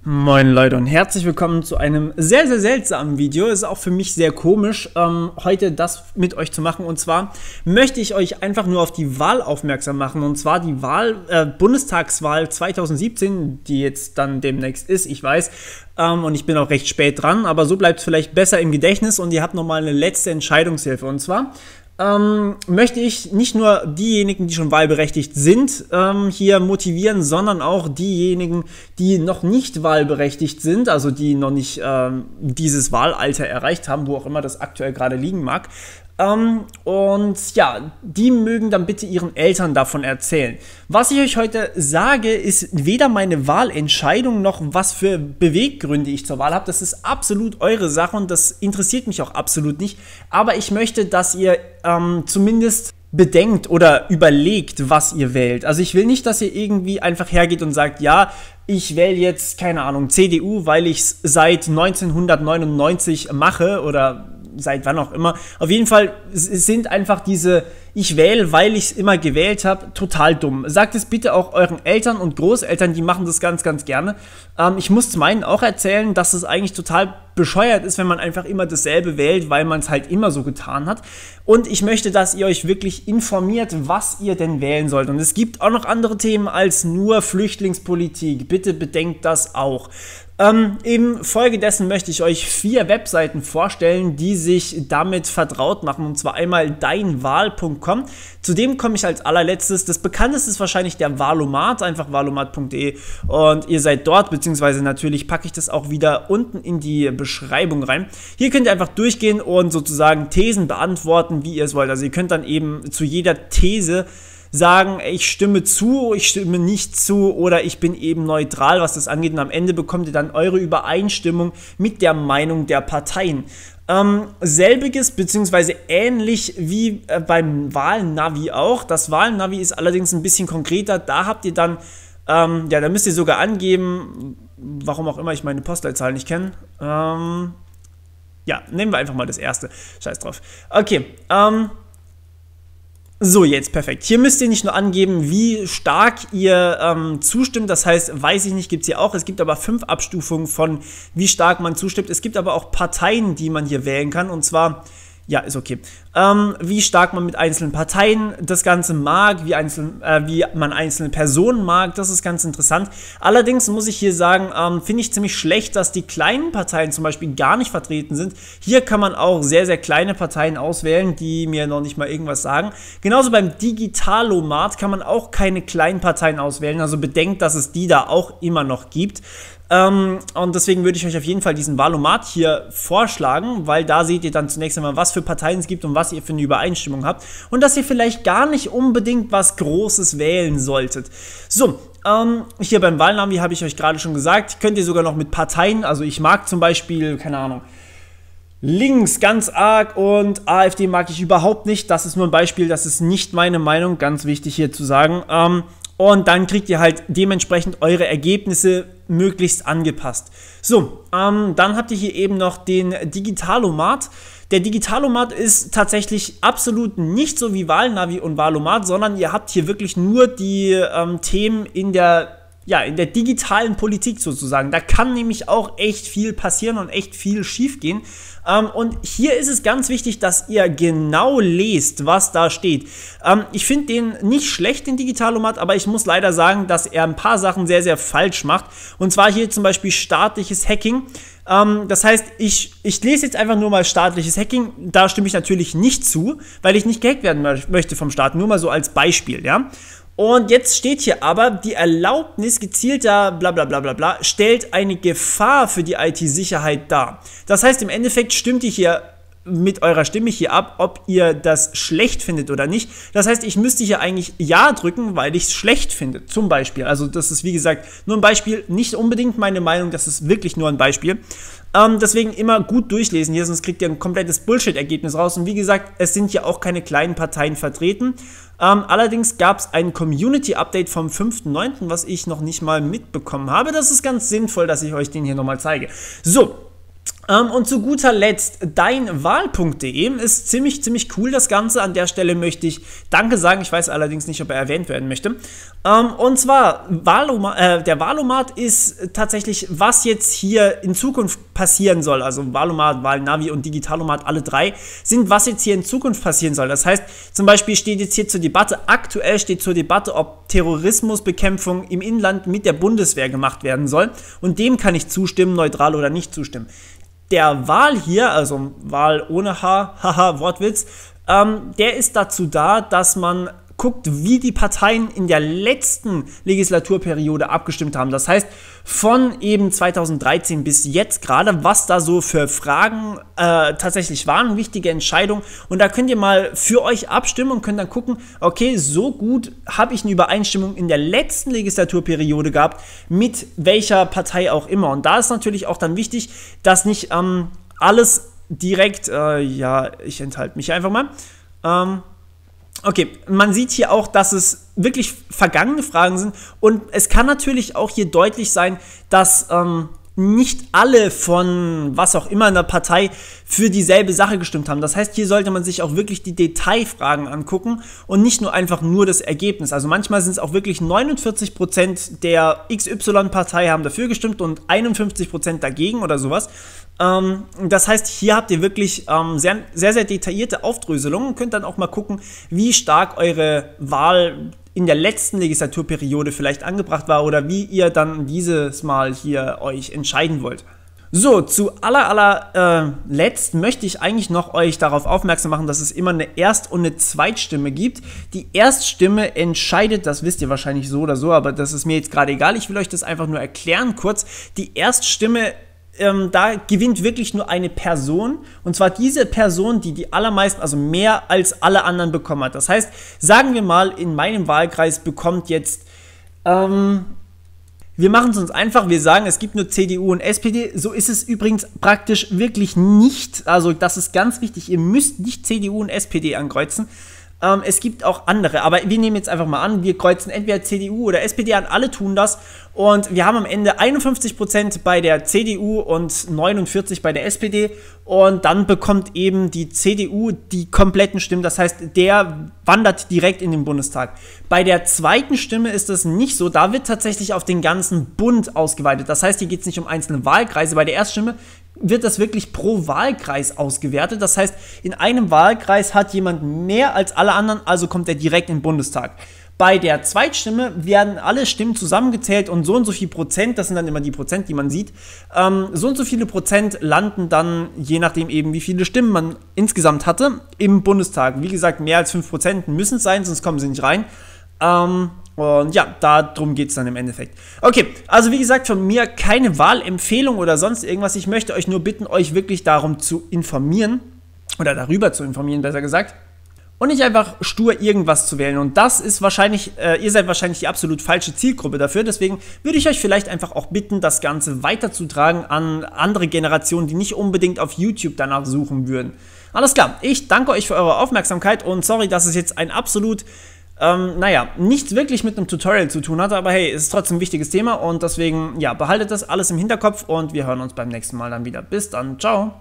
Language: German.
Moin Leute und herzlich willkommen zu einem sehr, sehr seltsamen Video. Ist auch für mich sehr komisch, heute das mit euch zu machen. Und zwar möchte ich euch einfach nur auf die Wahl aufmerksam machen. Und zwar die Bundestagswahl 2017, die jetzt dann demnächst ist, ich weiß. Und ich bin auch recht spät dran, aber so bleibt es vielleicht besser im Gedächtnis und ihr habt nochmal eine letzte Entscheidungshilfe. Und zwar möchte ich nicht nur diejenigen, die schon wahlberechtigt sind, hier motivieren, sondern auch diejenigen, die noch nicht wahlberechtigt sind, also die noch nicht dieses Wahlalter erreicht haben, wo auch immer das aktuell gerade liegen mag. Und ja, die mögen dann bitte ihren Eltern davon erzählen. Was ich euch heute sage, ist weder meine Wahlentscheidung noch was für Beweggründe ich zur Wahl habe. Das ist absolut eure Sache und das interessiert mich auch absolut nicht. Aber ich möchte, dass ihr zumindest bedenkt oder überlegt, was ihr wählt. Also ich will nicht, dass ihr irgendwie einfach hergeht und sagt, ja, ich wähle jetzt, keine Ahnung, CDU, weil ich es seit 1999 mache oder seit wann auch immer. Auf jeden Fall sind einfach diese ich wähle, weil ich es immer gewählt habe, total dumm. Sagt es bitte auch euren Eltern und Großeltern, die machen das ganz, ganz gerne. Ich muss meinen auch erzählen, dass es eigentlich total bescheuert ist, wenn man einfach immer dasselbe wählt, weil man es halt immer so getan hat. Und ich möchte, dass ihr euch wirklich informiert, was ihr denn wählen sollt. Und es gibt auch noch andere Themen als nur Flüchtlingspolitik. Bitte bedenkt das auch. Im Folge dessen möchte ich euch 4 Webseiten vorstellen, die sich damit vertraut machen. Und zwar einmal deinwahl.com. Zudem komme ich als allerletztes. Das bekannteste ist wahrscheinlich der Wahlomat, einfach wahlomat.de. Und ihr seid dort, beziehungsweise natürlich packe ich das auch wieder unten in die Beschreibung rein. Hier könnt ihr einfach durchgehen und sozusagen Thesen beantworten, wie ihr es wollt. Also ihr könnt dann eben zu jeder These sagen, ich stimme zu, ich stimme nicht zu oder ich bin eben neutral, was das angeht. Und am Ende bekommt ihr dann eure Übereinstimmung mit der Meinung der Parteien. Selbiges bzw. ähnlich wie beim Wahlnavi auch. Das Wahlnavi ist allerdings ein bisschen konkreter. Da habt ihr dann, ja, da müsst ihr sogar angeben, warum auch immer ich meine Postleitzahl nicht kenne. Ja, nehmen wir einfach mal das erste. Scheiß drauf. Okay, so, jetzt perfekt. Hier müsst ihr nicht nur angeben, wie stark ihr zustimmt. Das heißt, weiß ich nicht, gibt es hier auch. Es gibt aber 5 Abstufungen von, wie stark man zustimmt. Es gibt aber auch Parteien, die man hier wählen kann. Und zwar, ja, ist okay. Wie stark man mit einzelnen Parteien das Ganze mag, wie man einzelne Personen mag, das ist ganz interessant. Allerdings muss ich hier sagen, finde ich ziemlich schlecht, dass die kleinen Parteien zum Beispiel gar nicht vertreten sind. Hier kann man auch sehr, sehr kleine Parteien auswählen, die mir noch nicht mal irgendwas sagen. Genauso beim Digitalomat kann man auch keine kleinen Parteien auswählen, also bedenkt, dass es die da auch immer noch gibt. Und deswegen würde ich euch auf jeden Fall diesen Wahlomat hier vorschlagen, weil da seht ihr dann zunächst einmal, was für Parteien es gibt und was ihr für eine Übereinstimmung habt und dass ihr vielleicht gar nicht unbedingt was Großes wählen solltet. So, hier beim Wahlnavi habe ich euch gerade schon gesagt, könnt ihr sogar noch mit Parteien, also ich mag zum Beispiel, keine Ahnung, links ganz arg und AfD mag ich überhaupt nicht, das ist nur ein Beispiel, das ist nicht meine Meinung, ganz wichtig hier zu sagen. Und dann kriegt ihr halt dementsprechend eure Ergebnisse möglichst angepasst. So, dann habt ihr hier eben noch den Digitalomat. Der Digitalomat ist tatsächlich absolut nicht so wie Wahlnavi und Wahlomat, sondern ihr habt hier wirklich nur die Themen in der digitalen Politik sozusagen. Da kann nämlich auch echt viel passieren und echt viel schief gehen. Und hier ist es ganz wichtig, dass ihr genau lest, was da steht. Ich finde den nicht schlecht, den Digitalomat, aber ich muss leider sagen, dass er ein paar Sachen sehr, sehr falsch macht. Und zwar hier zum Beispiel staatliches Hacking. Das heißt, ich lese jetzt einfach nur mal staatliches Hacking. Da stimme ich natürlich nicht zu, weil ich nicht gehackt werden möchte vom Staat. Nur mal so als Beispiel, ja. Und jetzt steht hier aber, die Erlaubnis gezielter blablabla stellt eine Gefahr für die IT-Sicherheit dar. Das heißt, im Endeffekt stimmt ihr hier mit eurer Stimme hier ab, ob ihr das schlecht findet oder nicht. Das heißt, ich müsste hier eigentlich Ja drücken, weil ich es schlecht finde, zum Beispiel. Also das ist, wie gesagt, nur ein Beispiel, nicht unbedingt meine Meinung, das ist wirklich nur ein Beispiel. Deswegen immer gut durchlesen hier, sonst kriegt ihr ein komplettes Bullshit-Ergebnis raus. Und wie gesagt, es sind ja auch keine kleinen Parteien vertreten. Allerdings gab es ein Community-Update vom 5.9., was ich noch nicht mal mitbekommen habe. Das ist ganz sinnvoll, dass ich euch den hier nochmal zeige. So, Und zu guter Letzt, deinwahl.de ist ziemlich cool, das Ganze. An der Stelle möchte ich Danke sagen. Ich weiß allerdings nicht, ob er erwähnt werden möchte. Und zwar, der Wahlomat ist tatsächlich, was jetzt hier in Zukunft passieren soll. Also Wahlomat, Wahlnavi und Digitalomat, alle drei, sind, was jetzt hier in Zukunft passieren soll. Das heißt, zum Beispiel steht jetzt hier zur Debatte, aktuell steht zur Debatte, ob Terrorismusbekämpfung im Inland mit der Bundeswehr gemacht werden soll. Und dem kann ich zustimmen, neutral oder nicht zustimmen. Der Wahl hier, also Wahl ohne H, haha, Wortwitz, der ist dazu da, dass man guckt, wie die Parteien in der letzten Legislaturperiode abgestimmt haben. Das heißt, von eben 2013 bis jetzt gerade, was da so für Fragen tatsächlich waren, wichtige Entscheidungen. Und da könnt ihr mal für euch abstimmen und könnt dann gucken, okay, so gut habe ich eine Übereinstimmung in der letzten Legislaturperiode gehabt, mit welcher Partei auch immer. Und da ist natürlich auch dann wichtig, dass nicht alles direkt, ja, ich enthalte mich einfach mal, okay, man sieht hier auch, dass es wirklich vergangene Fragen sind und es kann natürlich auch hier deutlich sein, dass nicht alle von was auch immer in der Partei für dieselbe Sache gestimmt haben. Das heißt, hier sollte man sich auch wirklich die Detailfragen angucken und nicht einfach nur das Ergebnis. Also manchmal sind es auch wirklich 49% der XY-Partei haben dafür gestimmt und 51% dagegen oder sowas. Das heißt, hier habt ihr wirklich sehr detaillierte Aufdröselungen und könnt dann auch mal gucken, wie stark eure Wahl in der letzten Legislaturperiode vielleicht angebracht war oder wie ihr dann dieses Mal hier euch entscheiden wollt. So, zu letzt möchte ich eigentlich noch euch darauf aufmerksam machen, dass es immer eine Erst- und eine Zweitstimme gibt. Die Erststimme entscheidet, das wisst ihr wahrscheinlich so oder so, aber das ist mir jetzt gerade egal, ich will euch das einfach nur erklären kurz. Die Erststimme, da gewinnt wirklich nur eine Person, und zwar diese Person, die die allermeisten, also mehr als alle anderen bekommen hat. Das heißt, sagen wir mal, in meinem Wahlkreis bekommt jetzt, wir machen es uns einfach, wir sagen, es gibt nur CDU und SPD, so ist es übrigens praktisch wirklich nicht, also das ist ganz wichtig, ihr müsst nicht CDU und SPD ankreuzen. Es gibt auch andere, aber wir nehmen jetzt einfach mal an, wir kreuzen entweder CDU oder SPD an, alle tun das und wir haben am Ende 51% bei der CDU und 49% bei der SPD und dann bekommt eben die CDU die kompletten Stimmen, das heißt, der wandert direkt in den Bundestag. Bei der zweiten Stimme ist das nicht so, da wird tatsächlich auf den ganzen Bund ausgeweitet, das heißt, hier geht es nicht um einzelne Wahlkreise, bei der Erststimme wird das wirklich pro Wahlkreis ausgewertet. Das heißt, in einem Wahlkreis hat jemand mehr als alle anderen, also kommt er direkt in den Bundestag. Bei der Zweitstimme werden alle Stimmen zusammengezählt und so viel Prozent, das sind dann immer die Prozent, die man sieht, so und so viele Prozent landen dann, je nachdem eben, wie viele Stimmen man insgesamt hatte, im Bundestag. Wie gesagt, mehr als 5% müssen es sein, sonst kommen sie nicht rein. Und ja, darum geht es dann im Endeffekt. Okay, also wie gesagt, von mir keine Wahlempfehlung oder sonst irgendwas. Ich möchte euch nur bitten, euch wirklich darum zu informieren, oder darüber zu informieren, besser gesagt, und nicht einfach stur irgendwas zu wählen. Und das ist wahrscheinlich, ihr seid wahrscheinlich die absolut falsche Zielgruppe dafür. Deswegen würde ich euch vielleicht einfach auch bitten, das Ganze weiterzutragen an andere Generationen, die nicht unbedingt auf YouTube danach suchen würden. Alles klar, ich danke euch für eure Aufmerksamkeit und sorry, dass es jetzt ein absolut naja, nichts wirklich mit einem Tutorial zu tun hatte, aber hey, es ist trotzdem ein wichtiges Thema und deswegen, ja, behaltet das alles im Hinterkopf und wir hören uns beim nächsten Mal dann wieder. Bis dann, ciao!